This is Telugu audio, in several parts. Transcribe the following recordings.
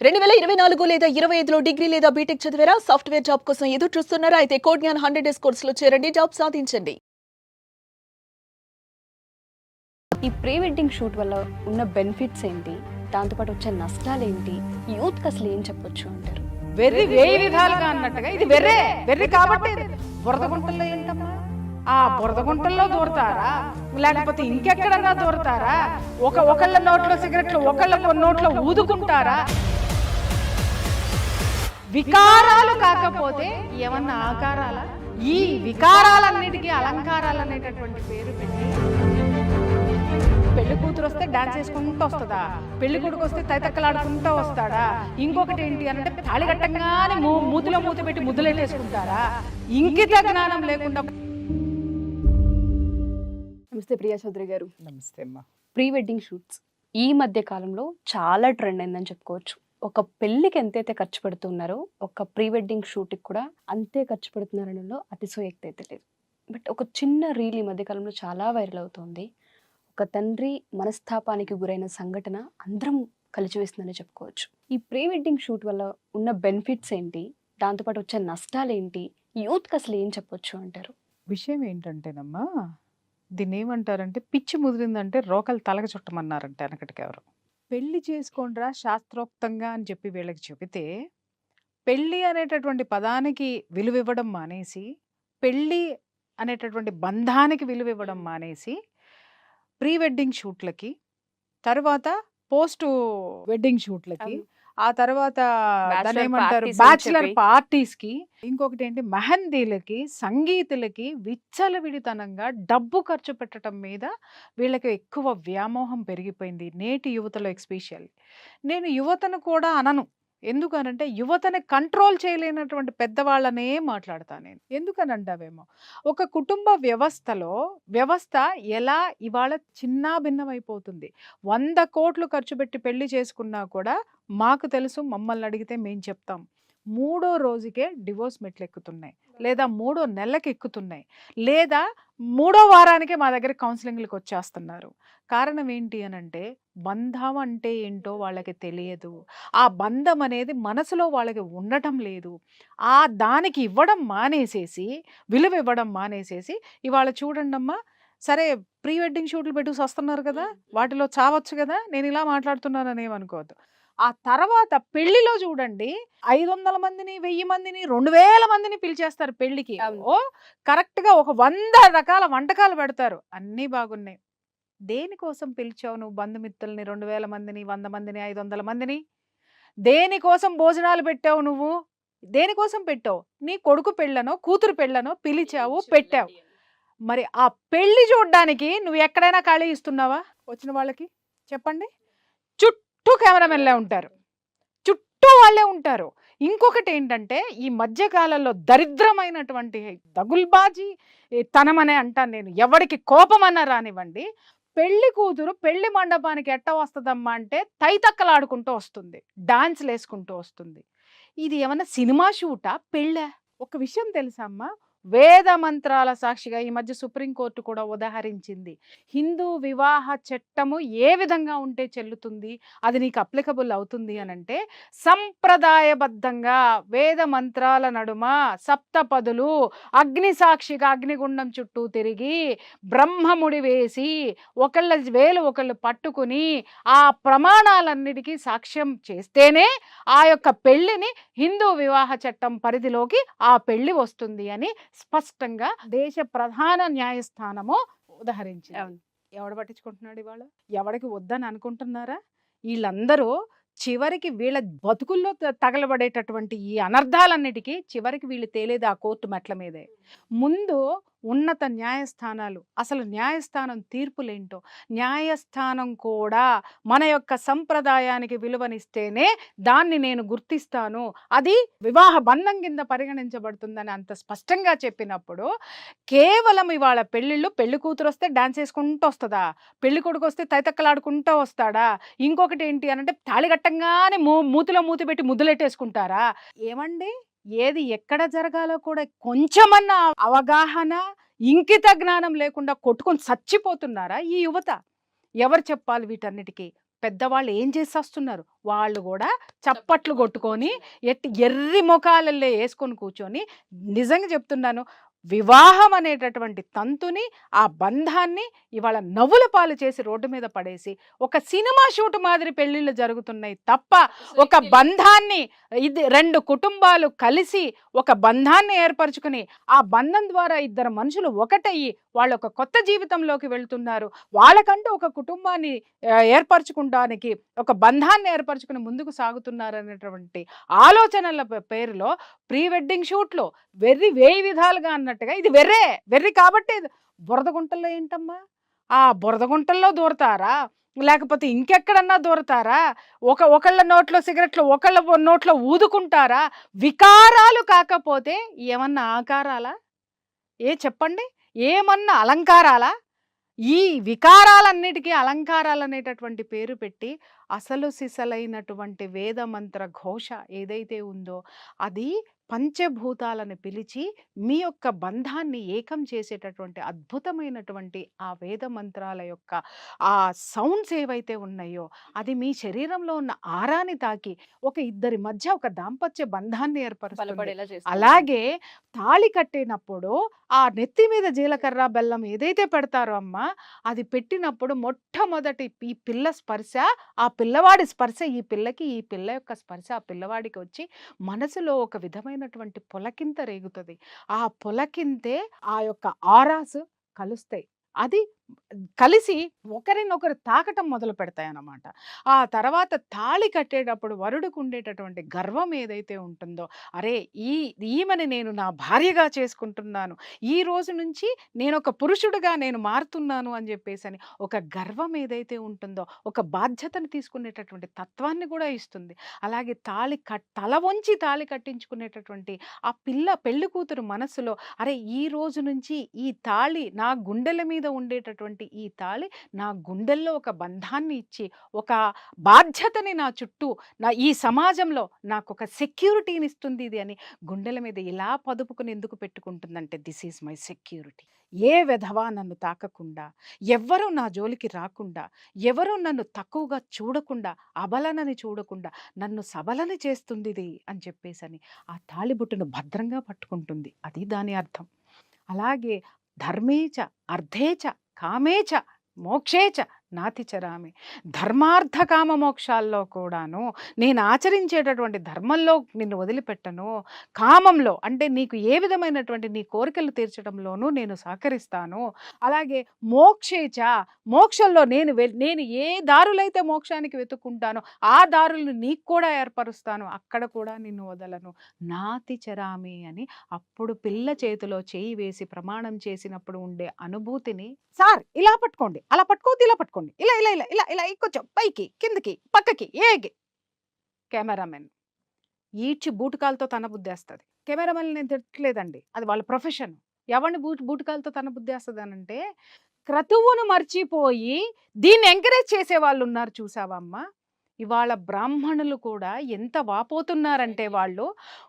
2024 లేదా 25లో డిగ్రీ లేదా బీటెక్ చదివారా? సాఫ్ట్‌వేర్ జాబ్ కోసం ఎదురు చూస్తున్నారా? అయితే కోడ్ జ్ఞాన్ 100 డేస్ కోర్సులో చేరండి. జాబ్ సాధించండి. ఈ ప్రీ వెడ్డింగ్ షూట్ వల్ల ఉన్న బెనిఫిట్స్ ఏంటి? దాంతోపాటు వచ్చే నష్టాలేంటి? యూత్‌కి అసలు ఏం చెప్పొచ్చు అంటారు? వెర్రి వేయి విధాలుగా అన్నట్టుగా ఇది వెర్రి కాబట్టి బురద గుంటల్లో ఏంటమ్మా? ఆ బురద గుంటల్లో దూరతారా, లేకపోతే ఇంకెక్కడన్నా దూరతారా? ఒకళ్ళ నోట్లో సిగరెట్లు ఒకళ్ళ నోట్లో ఊదుకుంటారా? వికారాలు కాకపోతే ఏమన్నా ఆకారాల? ఈ వికారాలన్నిటికీ అలంకారాలు అనేటటువంటి పేరు పెట్టి పెళ్లి కూతురు వస్తే డాన్స్ వేసుకుంటూ వస్తుందా, పెళ్లి కొడుకు వస్తే తైతక్కలాడుకుంటూ వస్తాడా? ఇంకొకటి ఏంటి అంటే తాళి కట్టంగానే మూతిలో మూత పెట్టి ముద్దులేటేసుకుంటారా? ఇంకిత జ్ఞానం లేకుండా. నమస్తే ప్రియా చౌదరి గారు. నమస్తే అమ్మా. ప్రీ వెడ్డింగ్ షూట్స్ ఈ మధ్య కాలంలో చాలా ట్రెండ్ అయిందని చెప్పుకోవచ్చు. ఒక పెళ్లికి ఎంతైతే ఖర్చు పెడుతున్నారో ఒక ప్రీ వెడ్డింగ్ షూట్కి కూడా అంతే ఖర్చు పెడుతున్నారనలో అతిశయోక్తి అయితే లేదు. బట్ ఒక చిన్న రీల్ ఈ మధ్య కాలంలో చాలా వైరల్ అవుతుంది. ఒక తండ్రి మనస్తాపానికి గురైన సంఘటన అందరం కలిచివేస్తుందని చెప్పుకోవచ్చు. ఈ ప్రీ వెడ్డింగ్ షూట్ వల్ల ఉన్న బెనిఫిట్స్ ఏంటి? దాంతోపాటు వచ్చే నష్టాలు ఏంటి? యూత్కి అసలు ఏం చెప్పొచ్చు అంటారు? విషయం ఏంటంటేనమ్మా, దీన్ని ఏమంటారంటే పిచ్చి ముదిరిందంటే రోకలు తలగ చుట్టమన్నారంటే వెనకటికి ఎవరు. పెళ్లి చేసుకోండిరా శాస్త్రోక్తంగా అని చెప్పి వీళ్ళకి చెబితే పెళ్ళి అనేటటువంటి పదానికి విలువ ఇవ్వడం మానేసి, పెళ్ళి అనేటటువంటి బంధానికి విలువ ఇవ్వడం మానేసి ప్రీ వెడ్డింగ్ షూట్లకి, తర్వాత పోస్ట్ వెడ్డింగ్ షూట్లకి, ఆ తర్వాత దాన్ని ఏమంటారు బ్యాచిలర్ పార్టీస్కి, ఇంకొకటి ఏంటి మెహందీలకి, సంగీతులకి విచ్చలవిడితనంగా డబ్బు ఖర్చు పెట్టడం మీద వీళ్ళకి ఎక్కువ వ్యామోహం పెరిగిపోయింది నేటి యువతలో ఎస్పెషల్లీ. నేను యువతను కూడా అనను, ఎందుకనంటే యువతని కంట్రోల్ చేయలేనటువంటి పెద్దవాళ్ళనే మాట్లాడతా నేను. ఎందుకనంటావేమో, ఒక కుటుంబ వ్యవస్థ ఎలా ఇవాళ చిన్నా భిన్నమైపోతుంది. 100 కోట్లు ఖర్చు పెట్టి పెళ్లి చేసుకున్నా కూడా మాకు తెలుసు, మమ్మల్ని అడిగితే మేము చెప్తాం, 3వ రోజుకే డివోర్స్ మెట్లు ఎక్కుతున్నాయి, లేదా 3వ నెలకి ఎక్కుతున్నాయి, లేదా 3వ వారానికే మా దగ్గర కౌన్సిలింగ్లకు వచ్చేస్తున్నారు. కారణం ఏంటి అనంటే బంధం అంటే ఏంటో వాళ్ళకి తెలియదు. ఆ బంధం అనేది మనసులో వాళ్ళకి ఉండటం లేదు. ఆ దానికి ఇవ్వడం మానేసేసి, విలువ ఇవ్వడం మానేసేసి ఇవాళ చూడండమ్మా, సరే ప్రీ వెడ్డింగ్ షూట్లు పెట్టుకు వస్తున్నారు కదా, వాటిలో చావచ్చు కదా, నేను ఇలా మాట్లాడుతున్నానని ఏమనుకోవద్దు. ఆ తర్వాత పెళ్లిలో చూడండి 500 మందిని, 1000 మందిని, 2000 మందిని పిలిచేస్తారు పెళ్లికి. ఓ కరెక్ట్గా ఒక 100 రకాల వంటకాలు పెడతారు, అన్నీ బాగున్నాయి. దేనికోసం పిలిచావు నువ్వు బంధుమిత్రుల్ని 2000 మందిని, 100 మందిని, 500 మందిని? దేనికోసం భోజనాలు పెట్టావు నువ్వు? దేనికోసం పెట్టావు? నీ కొడుకు పెళ్ళనో కూతురు పెళ్ళనో పిలిచావు, పెట్టావు. మరి ఆ పెళ్లి చూడ్డానికి నువ్వు ఎక్కడైనా ఖాళీ ఇస్తున్నావా వచ్చిన వాళ్ళకి? చెప్పండి. చుట్టూ కెమెరామెన్లే ఉంటారు, చుట్టూ వాళ్ళే ఉంటారు. ఇంకొకటి ఏంటంటే ఈ మధ్యకాలంలో దరిద్రమైనటువంటి దగుల్బాజీ తనమనే అంటాను నేను, ఎవరికి కోపమన్నా రానివ్వండి, పెళ్లి కూతురు పెళ్లి మండపానికి ఎట్ట వస్తుందమ్మా అంటే తైతక్కలాడుకుంటూ వస్తుంది, డాన్స్లు వేసుకుంటూ వస్తుంది. ఇది ఏమన్నా సినిమా షూటా, పెళ్ళా? ఒక విషయం తెలుసా అమ్మా, వేద మంత్రాల సాక్షిగా ఈ మధ్య సుప్రీంకోర్టు కూడా ఉదాహరించింది, హిందూ వివాహ చట్టము ఏ విధంగా ఉంటే చెల్లుతుంది, అది నీకు అప్లికబుల్ అవుతుంది అనంటే సంప్రదాయబద్ధంగా వేద మంత్రాల నడుమ సప్తపదులు అగ్ని సాక్షిగా అగ్నిగుండం చుట్టూ తిరిగి బ్రహ్మముడి వేసి ఒకళ్ళ వేలు ఒకళ్ళు పట్టుకుని ఆ ప్రమాణాలన్నిటికీ సాక్ష్యం చేస్తేనే ఆ యొక్క పెళ్లిని హిందూ వివాహ చట్టం పరిధిలోకి ఆ పెళ్లి వస్తుంది అని స్పష్టంగా దేశ ప్రధాన న్యాయస్థానము ఉదహరించింది. ఎవడు పట్టించుకుంటున్నాడు ఇవాళ? ఎవడికి వద్దని అనుకుంటున్నారా? వీళ్ళందరూ చివరికి వీళ్ళ బతుకుల్లో తగలబడేటటువంటి ఈ అనర్థాలన్నిటికీ చివరికి వీళ్ళు తేలేది ఆ కోర్టు మెట్ల మీదే. ముందు ఉన్నత న్యాయస్థానాలు, అసలు న్యాయస్థానం తీర్పులేంటో, న్యాయస్థానం కూడా మన యొక్క సంప్రదాయానికి విలువనిస్తేనే దాన్ని నేను గుర్తిస్తాను, అది వివాహ బంధం కింద పరిగణించబడుతుందని అంత స్పష్టంగా చెప్పినప్పుడు కేవలం ఇవాళ పెళ్ళిళ్ళు, పెళ్లి కూతురు వస్తే డాన్స్ వేసుకుంటూ వస్తుందా, పెళ్లి కొడుకు వస్తే తైతక్కలాడుకుంటూ వస్తాడా, ఇంకొకటి ఏంటి అనంటే తాళి కట్టంగానే మూతిలో మూతి పెట్టి ముద్దులెట్టేసుకుంటారా? ఏమండి, ఏది ఎక్కడ జరగాలో కూడా కొంచెమన్నా అవగాహన, ఇంకిత జ్ఞానం లేకుండా కొట్టుకొని చచ్చిపోతున్నారా ఈ యువత? ఎవరు చెప్పాలి వీటన్నిటికీ? పెద్దవాళ్ళు ఏం చేసేస్తున్నారు, వాళ్ళు కూడా చప్పట్లు కొట్టుకొని ఎర్రి ముఖాలల్లో వేసుకొని కూర్చొని, నిజంగా చెప్తున్నాను, వివాహం అనేటటువంటి తంతుని, ఆ బంధాన్ని ఇవాళ నవ్వుల పాలు చేసి రోడ్డు మీద పడేసి ఒక సినిమా షూట్ మాదిరి పెళ్లిళ్ళు జరుగుతున్నాయి తప్ప ఒక బంధాన్ని, ఇది 2 కుటుంబాలు కలిసి ఒక బంధాన్ని ఏర్పరచుకుని ఆ బంధం ద్వారా ఇద్దరు మనుషులు ఒకటయ్యి వాళ్ళు ఒక కొత్త జీవితంలోకి వెళ్తున్నారు, వాళ్ళకంటూ ఒక కుటుంబాన్ని ఏర్పరచుకోవడానికి, ఒక బంధాన్ని ఏర్పరచుకుని ముందుకు సాగుతున్నారు అనేటువంటి ఆలోచనల పేరులో ప్రీ వెడ్డింగ్ షూట్లు వేయి విధాలుగా అన్నట్టుగా ఇది వెర్రి కాబట్టి బురద గుంటల్లో ఏంటమ్మా, ఆ బురద గుంటల్లో దూరతారా, లేకపోతే ఇంకెక్కడన్నా దూరతారా, ఒకళ్ళ నోట్లో సిగరెట్లు ఒకళ్ళ నోట్లో ఊదుకుంటారా, వికారాలు కాకపోతే ఏమన్నా ఆకారాలా, చెప్పండి, ఏమన్నా అలంకారాలా? ఈ వికారాలన్నిటికీ అలంకారాలు అనేటటువంటి పేరు పెట్టి అసలు సిసలైనటువంటి వేద మంత్ర ఘోష ఏదైతే ఉందో అది పంచభూతాలను పిలిచి మీ యొక్క బంధాన్ని ఏకం చేసేటటువంటి అద్భుతమైనటువంటి ఆ వేద మంత్రాల యొక్క ఆ సౌండ్స్ ఏవైతే ఉన్నాయో అది మీ శరీరంలో ఉన్న ఆరాని తాకి ఒక ఇద్దరి మధ్య ఒక దాంపత్య బంధాన్ని ఏర్పరుస్తుంది. అలాగే తాళి కట్టినప్పుడు ఆ నెత్తి మీద జీలకర్ర బెల్లం ఏదైతే పెడతారో అమ్మ, అది పెట్టినప్పుడు మొట్టమొదటి ఈ పిల్ల స్పర్శ, ఆ పిల్లవాడి స్పర్శ ఈ పిల్లకి, ఈ పిల్ల యొక్క స్పర్శ ఆ పిల్లవాడికి వచ్చి మనసులో ఒక విధమైనటువంటి పులకింత రేగుతుంది. ఆ పులకింతే ఆ యొక్క ఆరాసు కలుస్తాయి, అది కలిసి ఒకరినొకరు తాకటం మొదలు పెడతాయి అన్నమాట. ఆ తర్వాత తాళి కట్టేటప్పుడు వరుడికి ఉండేటటువంటి గర్వం ఏదైతే ఉంటుందో, అరే ఈమెని నేను నా భార్యగా చేసుకుంటున్నాను, ఈ రోజు నుంచి నేను ఒక పురుషుడిగా నేను మారుతున్నాను అని చెప్పేసి ఒక గర్వం ఏదైతే ఉంటుందో, ఒక బాధ్యతను తీసుకునేటటువంటి తత్వాన్ని కూడా ఇస్తుంది. అలాగే తల వంచి తాళి కట్టించుకునేటటువంటి ఆ పెళ్లి కూతురు మనసులో, అరే ఈ రోజు నుంచి ఈ తాళి నా గుండెల మీద ఉండేటటువంటి ఈ తాళి నా గుండెల్లో ఒక బంధాన్ని ఇచ్చి ఒక బాధ్యతని నా చుట్టూ ఈ సమాజంలో నాకు ఒక సెక్యూరిటీని ఇస్తుంది ఇది అని గుండెల మీద ఇలా పదుపుకుని ఎందుకు పెట్టుకుంటుందంటే దిస్ ఈజ్ మై సెక్యూరిటీ. ఏ విధవా నన్ను తాకకుండా, ఎవ్వరూ నా జోలికి రాకుండా, ఎవరూ నన్ను తక్కువగా చూడకుండా, అబలనని చూడకుండా నన్ను సబలని చేస్తుంది ఇది అని చెప్పేసి ఆ తాళిబుట్టును భద్రంగా పట్టుకుంటుంది. అది దాని అర్థం. అలాగే ధర్మేచ అర్థేచ కామేచ మోక్షేచ నాతి చరామి, ధర్మార్థ కామ మోక్షాల్లో కూడాను నేను ఆచరించేటటువంటి ధర్మంలో నిన్ను వదిలిపెట్టను, కామంలో అంటే నీకు ఏ విధమైనటువంటి నీ కోరికలు తీర్చడంలోనూ నేను సహకరిస్తాను. అలాగే మోక్షేచ, మోక్షంలో నేను ఏ దారులైతే మోక్షానికి వెతుక్కుంటానో ఆ దారులను నీకు కూడా ఏర్పరుస్తాను, అక్కడ కూడా నిన్ను వదలను, నాతి చరామి అని అప్పుడు పిల్ల చేతిలో చేయి వేసి ప్రమాణం చేసినప్పుడు ఉండే అనుభూతిని, సార్ ఇలా పట్టుకోండి, అలా పట్టుకోవద్దు, ఇలా పట్టుకోండి, ఇలా ఇలా ఇలా ఇలా ఇలా కొంచెం పైకి కిందకి పక్కకి ఏగి, కెమెరామెన్ ఈడ్చి బూటకాలతో తన బుద్ధేస్తుంది. కెమెరామెన్ నేను తిట్టలేదండి, అది వాళ్ళ ప్రొఫెషన్. ఎవరిని బూటకాలతో తన బుద్ధేస్తుంది అనంటే క్రతువును మర్చిపోయి దీన్ని ఎంకరేజ్ చేసే వాళ్ళు ఉన్నారు చూసావమ్మా. ఇవాళ బ్రాహ్మణులు కూడా ఎంత వాపోతున్నారంటే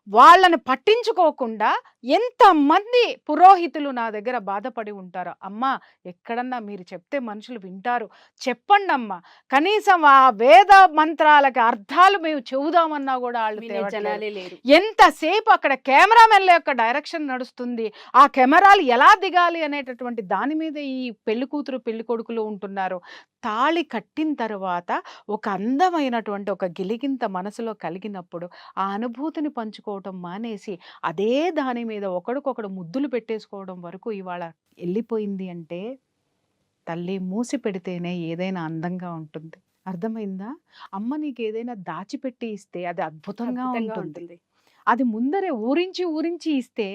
వాళ్ళని పట్టించుకోకుండా ఎంతమంది పురోహితులు నా దగ్గర బాధపడి ఉంటారో. అమ్మా ఎక్కడన్నా మీరు చెప్తే మనుషులు వింటారు, చెప్పండి అమ్మా, కనీసం ఆ వేద మంత్రాలకి అర్థాలు మేము చెబుదామన్నా కూడా వాళ్ళు లేరు. ఎంతసేపు అక్కడ కెమెరామెన్ల యొక్క డైరెక్షన్ నడుస్తుంది, ఆ కెమెరాలు ఎలా దిగాలి అనేటటువంటి దాని మీద ఈ పెళ్లి కూతురు పెళ్లి కొడుకులు ఉంటున్నారు. తాళి కట్టిన తర్వాత ఒక అందమైనటువంటి ఒక గిలిగింత మనసులో కలిగినప్పుడు ఆ అనుభూతిని పంచుకోవటం మానేసి అదే దాని మీద ఒకడికొకడు ముద్దులు పెట్టేసుకోవడం వరకు ఇవాళ వెళ్ళిపోయింది. అంటే తల్లి మూసి పెడితేనే ఏదైనా అందంగా ఉంటుంది. అర్థమైందా? అమ్మ నీకు ఏదైనా దాచిపెట్టి ఇస్తే అది అద్భుతంగా ఉంటుంది. అది ముందరే ఊరించి ఇస్తే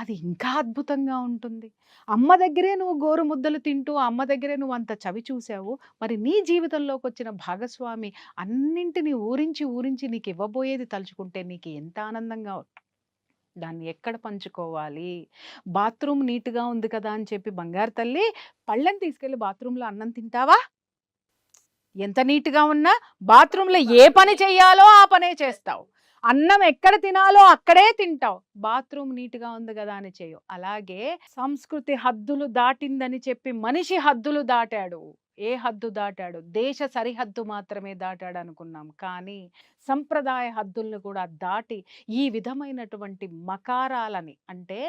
అది ఇంకా అద్భుతంగా ఉంటుంది. అమ్మ దగ్గరే నువ్వు గోరు ముద్దలు తింటూ అమ్మ దగ్గరే నువ్వు అంత చవి చూసావు, మరి నీ జీవితంలోకి వచ్చిన భాగస్వామి అన్నింటినీ ఊరించి నీకు ఇవ్వబోయేది తలుచుకుంటే నీకు ఎంత ఆనందంగా, దాన్ని ఎక్కడ పంచుకోవాలి? బాత్రూమ్ నీట్గా ఉంది కదా అని చెప్పి బంగారు తల్లి పళ్ళని తీసుకెళ్ళి బాత్రూంలో అన్నం తింటావా? ఎంత నీట్గా ఉన్నా బాత్రూంలో ఏ పని చెయ్యాలో ఆ పనే చేస్తావు, అన్నం ఎక్కడ తినాలో అక్కడే తింటావు, బాత్రూమ్ నీట్గా ఉంది కదా అని చేయవు. అలాగే సంస్కృతి హద్దులు దాటిందని చెప్పి మనిషి హద్దులు దాటాడు. ఏ హద్దు దాటాడు? దేశ సరిహద్దు మాత్రమే దాటాడు అనుకున్నాం. కానీ సంప్రదాయ హద్దుల్ని కూడా దాటి ఈ విధమైనటువంటి మకారాలని, అంటే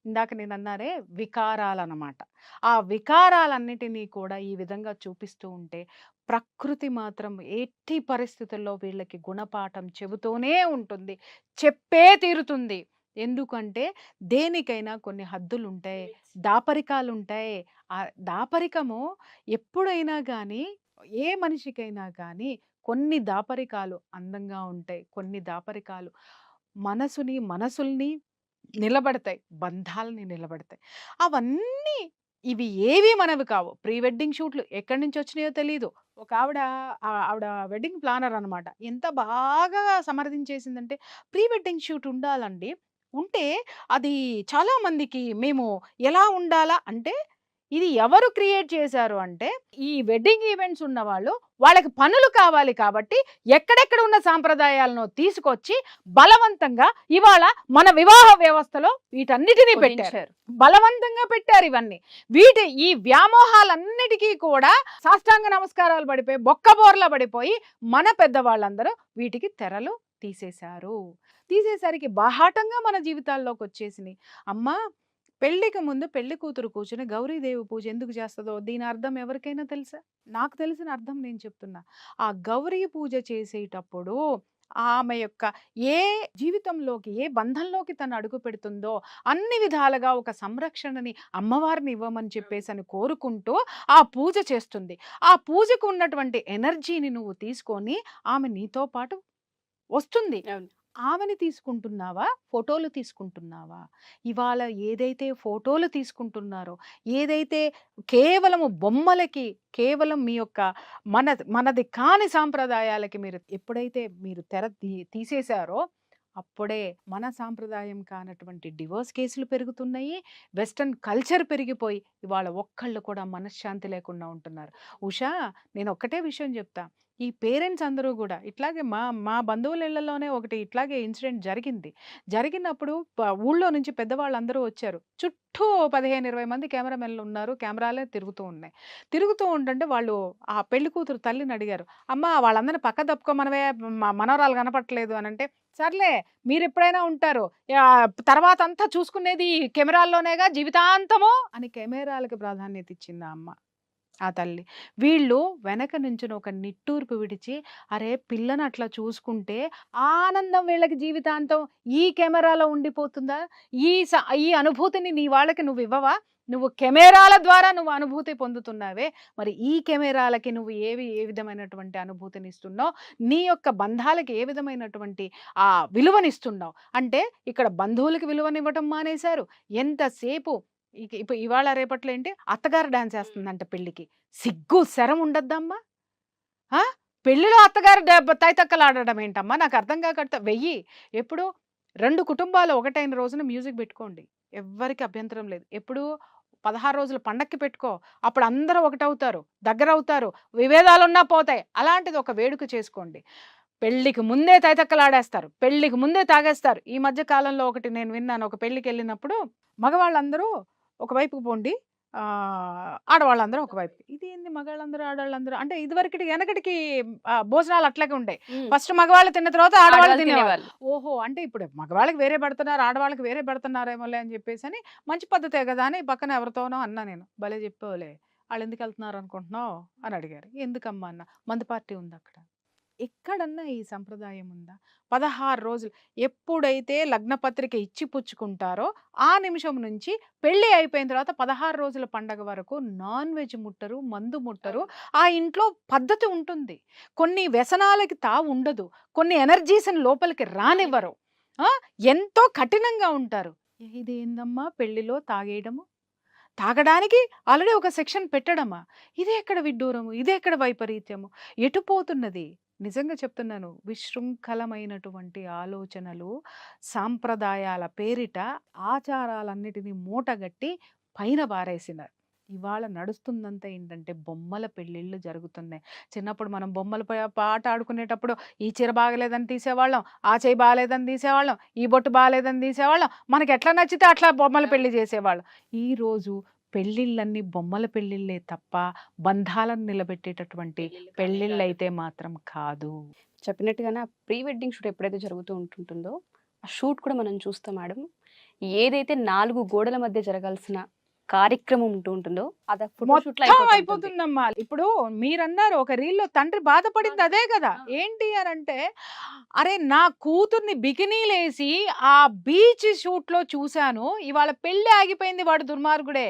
ఇందాక నేనన్నారే వికారాలన్నమాట. ఆ వికారాలన్నిటినీ కూడా ఈ విధంగా చూపిస్తూ ఉంటే ప్రకృతి మాత్రం ఎట్టి పరిస్థితుల్లో వీళ్ళకి గుణపాఠం చెబుతూనే ఉంటుంది. చెప్పే తీరుతుంది. ఎందుకంటే దేనికైనా కొన్ని హద్దులుంటాయి. దాపరికాలుంటాయి. ఆ దాపరికము ఎప్పుడైనా గానీ, ఏ మనిషికైనా గానీ కొన్ని దాపరికాలు అందంగా ఉంటాయి. కొన్ని దాపరికాలు మనసుల్ని నిలబడతాయి. బంధాలని నిలబడతాయి. అవన్నీ ఇవి ఏవి మనవి కావు. ప్రీ వెడ్డింగ్ షూట్లు ఎక్కడి నుంచి వచ్చినాయో తెలీదు. ఒక ఆవిడ వెడ్డింగ్ ప్లానర్ అనమాట. ఎంత బాగా సమర్థించేసిందంటే, ప్రీ వెడ్డింగ్ షూట్ ఉండాలండి. ఉంటే అది చాలా మందికి మేము ఎలా ఉండాలా అంటే, ఇది ఎవరు క్రియేట్ చేశారు అంటే, ఈ వెడ్డింగ్ ఈవెంట్స్ ఉన్నవాళ్ళు, వాళ్ళకి పనులు కావాలి కాబట్టి ఎక్కడెక్కడ ఉన్న సాంప్రదాయాలను తీసుకొచ్చి బలవంతంగా ఇవాళ మన వివాహ వ్యవస్థలో వీటన్నిటినీ పెట్టారు. కుదించారు. బలవంతంగా పెట్టారు ఇవన్నీ. ఈ వ్యామోహాలన్నిటికీ కూడా సాష్టాంగ నమస్కారాలు పడిపోయి, బొక్కబోర్ల పడిపోయి మన పెద్దవాళ్ళందరూ వీటికి తెరలు తీసేసరికి బాహాటంగా మన జీవితాల్లోకి వచ్చేసినాయి. అమ్మా, పెళ్లికి ముందు పెళ్లి కూతురు కూర్చుని గౌరీదేవి పూజ ఎందుకు చేస్తుందో దీని అర్థం ఎవరికైనా తెలుసా? నాకు తెలిసిన అర్థం నేను చెప్తున్నా. ఆ గౌరీ పూజ చేసేటప్పుడు ఆమె యొక్క ఏ జీవితంలోకి, ఏ బంధంలోకి తను అడుగు పెడుతుందో అన్ని విధాలుగా ఒక సంరక్షణని అమ్మవారిని ఇవ్వమని చెప్పేసి అని కోరుకుంటూ ఆ పూజ చేస్తుంది. ఆ పూజకు ఉన్నటువంటి ఎనర్జీని నువ్వు తీసుకొని ఆమె నీతో పాటు వస్తుంది. ఆమెని తీసుకుంటున్నావా? ఫోటోలు తీసుకుంటున్నావా? ఇవాళ ఏదైతే ఫోటోలు తీసుకుంటున్నారో, ఏదైతే కేవలము బొమ్మలకి, కేవలం మీ యొక్క మనది కాని సాంప్రదాయాలకి ఎప్పుడైతే మీరు తెర తీసేశారో, అప్పుడే మన సాంప్రదాయం కానటువంటి డివోర్స్ కేసులు పెరుగుతున్నాయి. వెస్టర్న్ కల్చర్ పెరిగిపోయి ఇవాళ ఒక్కళ్ళు కూడా మనశ్శాంతి లేకుండా ఉంటున్నారు. ఉషా, నేను ఒక్కటే విషయం చెప్తా. ఈ పేరెంట్స్ అందరూ కూడా ఇట్లాగే మా బంధువుల ఇళ్లలోనే ఒకటి ఇట్లాగే ఇన్సిడెంట్ జరిగినప్పుడు ఊళ్ళో నుంచి పెద్దవాళ్ళందరూ వచ్చారు. చుట్టూ 15-20 మంది కెమెరామెన్లు ఉన్నారు. కెమెరాలే తిరుగుతూ ఉంటుంటే వాళ్ళు ఆ పెళ్లి కూతురు తల్లిని అడిగారు, అమ్మ వాళ్ళందరినీ పక్క తప్పుకోమనవే, మనవరాలు కనపట్లేదు అని. అంటే, సర్లే మీరు ఎప్పుడైనా ఉంటారు, తర్వాత అంతా చూసుకునేది కెమెరాల్లోనేగా జీవితాంతమో అని కెమెరాలకి ప్రాధాన్యత ఇచ్చింది ఆ అమ్మ, ఆ తల్లి. వీళ్ళు వెనక నుంచి ఒక నిట్టూర్పు విడిచి, అరే పిల్లని అట్లా చూసుకుంటే ఆనందం వీళ్ళకి జీవితాంతం ఈ కెమెరాలో ఉండిపోతుందా? ఈ అనుభూతిని నీ వాళ్ళకి నువ్వు ఇవ్వవా? నువ్వు కెమెరాల ద్వారా నువ్వు అనుభూతి పొందుతున్నావే, మరి ఈ కెమెరాలకి నువ్వు ఏ విధమైనటువంటి అనుభూతిని ఇస్తున్నావు? నీ యొక్క బంధాలకి ఏ విధమైనటువంటి ఆ విలువనిస్తున్నావు? అంటే ఇక్కడ బంధువులకి విలువనివ్వటం మానేశారు. ఎంతసేపు ఇప్పుడు ఇవాళ రేపట్లో ఏంటి, అత్తగారు డాన్స్ వేస్తుందంట పెళ్లికి. సిగ్గు శరం ఉండద్దమ్మా? పెళ్లిలో అత్తగారు తైతక్కలు ఆడడం ఏంటమ్మా? నాకు అర్థం కాకట. ఎప్పుడు 2 కుటుంబాలు ఒకటైన రోజున మ్యూజిక్ పెట్టుకోండి, ఎవ్వరికి అభ్యంతరం లేదు. ఎప్పుడు 16 రోజుల పండక్కి పెట్టుకో, అప్పుడు అందరూ ఒకటవుతారు, దగ్గర అవుతారు, విభేదాలున్నా పోతాయి. అలాంటిది ఒక వేడుక చేసుకోండి. పెళ్లికి ముందే తైతక్కలాడేస్తారు, పెళ్లికి ముందే తాగేస్తారు. ఈ మధ్య కాలంలో ఒకటి నేను విన్నాను. ఒక పెళ్లికి వెళ్ళినప్పుడు మగవాళ్ళందరూ ఒకవైపుకు పోండి, ఆడవాళ్ళందరూ ఒకవైపు. ఇదేంది మగవాళ్ళందరూ ఆడవాళ్ళందరూ అంటే, ఇదివరకటి వెనకటికి భోజనాలు అట్లాగే ఉంటాయి. ఫస్ట్ మగవాళ్ళు తిన్న తర్వాత ఆడవాళ్ళు తినేవాళ్ళు. ఓహో, అంటే ఇప్పుడు మగవాళ్ళకి వేరే పెడుతున్నారు, ఆడవాళ్ళకి వేరే పెడుతున్నారేమోలే అని చెప్పేసి అని, మంచి పద్ధతే కదా అని పక్కన ఎవరితోనో అన్నా నేను. భలే చెప్పేవాళ్ళే, వాళ్ళు ఎందుకు వెళ్తున్నారు అనుకుంటున్నావు అని అడిగారు. ఎందుకమ్మా అన్న, మందు పార్టీ ఉంది అక్కడ. ఎక్కడన్నా ఈ సంప్రదాయం ఉందా? 16 రోజులు ఎప్పుడైతే లగ్నపత్రిక ఇచ్చి పుచ్చుకుంటారో ఆ నిమిషం నుంచి పెళ్లి అయిపోయిన తర్వాత 16 రోజుల పండగ వరకు నాన్ వెజ్ ముట్టరు, మందు ముట్టరు. ఆ ఇంట్లో పద్ధతి ఉంటుంది. కొన్ని వ్యసనాలకి ఉండదు, కొన్ని ఎనర్జీస్ని లోపలికి రానివ్వరు, ఎంతో కఠినంగా ఉంటారు. ఇదేందమ్మా పెళ్లిలో తాగేయడము, తాగడానికి ఆల్రెడీ ఒక సెక్షన్ పెట్టడమా? ఇదే ఎక్కడ విడ్డూరము, ఇదే ఎక్కడ వైపరీత్యము, ఎటు పోతున్నది? నిజంగా చెప్తున్నాను, విశృంఖలమైనటువంటి ఆలోచనలు, సాంప్రదాయాల పేరిట ఆచారాలన్నిటినీ మూటగట్టి పైన పారేసినారు. ఇవాళ నడుస్తుందంతా ఏంటంటే బొమ్మల పెళ్ళిళ్ళు జరుగుతున్నాయి. చిన్నప్పుడు మనం బొమ్మల పాట ఆడుకునేటప్పుడు ఈ చీర బాగలేదని తీసేవాళ్ళం, ఆ చేయి బాగలేదని తీసేవాళ్ళం, ఈ బొట్టు బాగలేదని తీసేవాళ్ళం, మనకి ఎట్లా నచ్చితే అట్లా బొమ్మల పెళ్లి చేసేవాళ్ళం. ఈరోజు పెళ్ళిళ్ళన్నీ బొమ్మల పెళ్ళిళ్ళే తప్ప బంధాలను నిలబెట్టేటటువంటి పెళ్ళిళ్ళైతే మాత్రం కాదు. చెప్పినట్టుగానే ఆ ప్రీ వెడ్డింగ్ షూట్ ఎప్పుడైతే జరుగుతూ ఉంటుందో ఆ షూట్ కూడా మనం చూస్తాం మేడం. ఏదైతే 4 గోడల మధ్య జరగాల్సిన కార్యక్రమం ఉంటుందో అది ఫోటో షూట్ లో మొత్తం అయిపోతుంది. అయిపోతుందమ్మా. ఇప్పుడు మీరన్నారు ఒక రీల్లో తండ్రి బాధపడింది అదే కదా. ఏంటి అని అంటే, అరే నా కూతుర్ని బికినీలేసి ఆ బీచ్ షూట్ లో చూశాను, ఇవాళ పెళ్లి ఆగిపోయింది, వాడు దుర్మార్గుడే.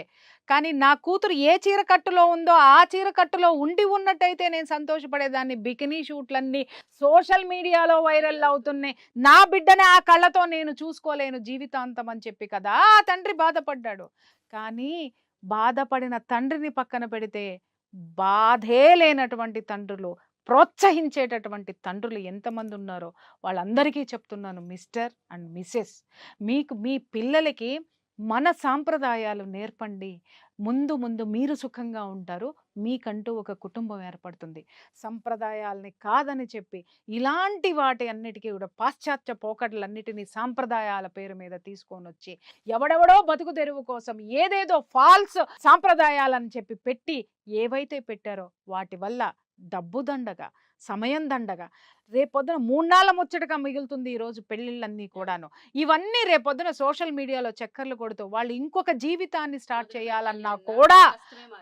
కానీ నా కూతురు ఏ చీర కట్టులో ఉందో ఆ చీర కట్టులో ఉండి ఉన్నట్టయితే నేను సంతోషపడేదాన్ని. బికినీ షూట్లన్నీ సోషల్ మీడియాలో వైరల్ అవుతున్నాయి, నా బిడ్డని ఆ కళ్ళతో నేను చూసుకోలేను జీవితాంతం అని చెప్పి కదా ఆ తండ్రి బాధపడ్డాడు. కానీ బాధపడిన తండ్రిని పక్కన పెడితే బాధే లేనటువంటి తండ్రులు, ప్రోత్సహించేటటువంటి తండ్రులు ఎంతమంది ఉన్నారో వాళ్ళందరికీ చెప్తున్నాను, మిస్టర్ అండ్ మిసెస్, మీకు మీ పిల్లలకి మన సాంప్రదాయాలు నేర్పండి. ముందు ముందు మీరు సుఖంగా ఉంటారు, మీకంటూ ఒక కుటుంబం ఏర్పడుతుంది. సంప్రదాయాల్ని కాదని చెప్పి ఇలాంటి వాటి అన్నిటికీ కూడా పాశ్చాత్య పోకడలన్నిటినీ సాంప్రదాయాల పేరు మీద తీసుకొని వచ్చి ఎవడెవడో బతుకు తెరువు కోసం ఏదేదో ఫాల్స్ సాంప్రదాయాలని చెప్పి పెట్టి ఏవైతే పెట్టారో వాటి వల్ల డబ్బు దండగా, సమయం దండగా, రేపొద్దున 3 నాళ్ళ ముచ్చటగా మిగులుతుంది ఈరోజు పెళ్ళిళ్ళన్నీ కూడాను. ఇవన్నీ రేపొద్దున సోషల్ మీడియాలో చక్కర్లు కొడుతూ వాళ్ళు ఇంకొక జీవితాన్ని స్టార్ట్ చేయాలన్నా కూడా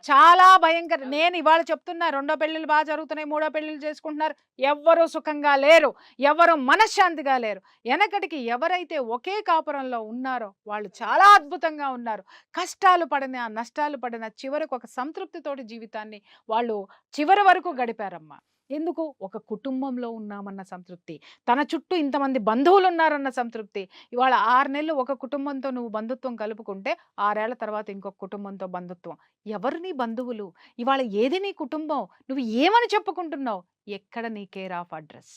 చాలా భయంకర. నేను ఇవాళ చెప్తున్నా, 2వ పెళ్ళిళ్ళు బాగా జరుగుతున్నాయి, 3వ పెళ్ళిళ్ళు చేసుకుంటున్నారు, ఎవ్వరూ సుఖంగా లేరు, ఎవరు మనశ్శాంతిగా లేరు. వెనకటికి ఎవరైతే ఒకే కాపురంలో ఉన్నారో వాళ్ళు చాలా అద్భుతంగా ఉన్నారు. కష్టాలు పడినా నష్టాలు పడినా చివరకు ఒక సంతృప్తితోటి జీవితాన్ని వాళ్ళు చివరి వరకు గడిపారమ్మా. ఎందుకు? ఒక కుటుంబంలో ఉన్నామన్న సంతృప్తి, తన చుట్టూ ఇంతమంది బంధువులు ఉన్నారన్న సంతృప్తి. ఇవాళ 6 నెలలు ఒక కుటుంబంతో నువ్వు బంధుత్వం కలుపుకుంటే 6 ఏళ్ల తర్వాత ఇంకొక కుటుంబంతో బంధుత్వం. ఎవరు నీ బంధువులు? ఇవాళ ఏది నీ కుటుంబం? నువ్వు ఏమని చెప్పుకుంటున్నావు? ఎక్కడ నీ కేర్ ఆఫ్ అడ్రస్?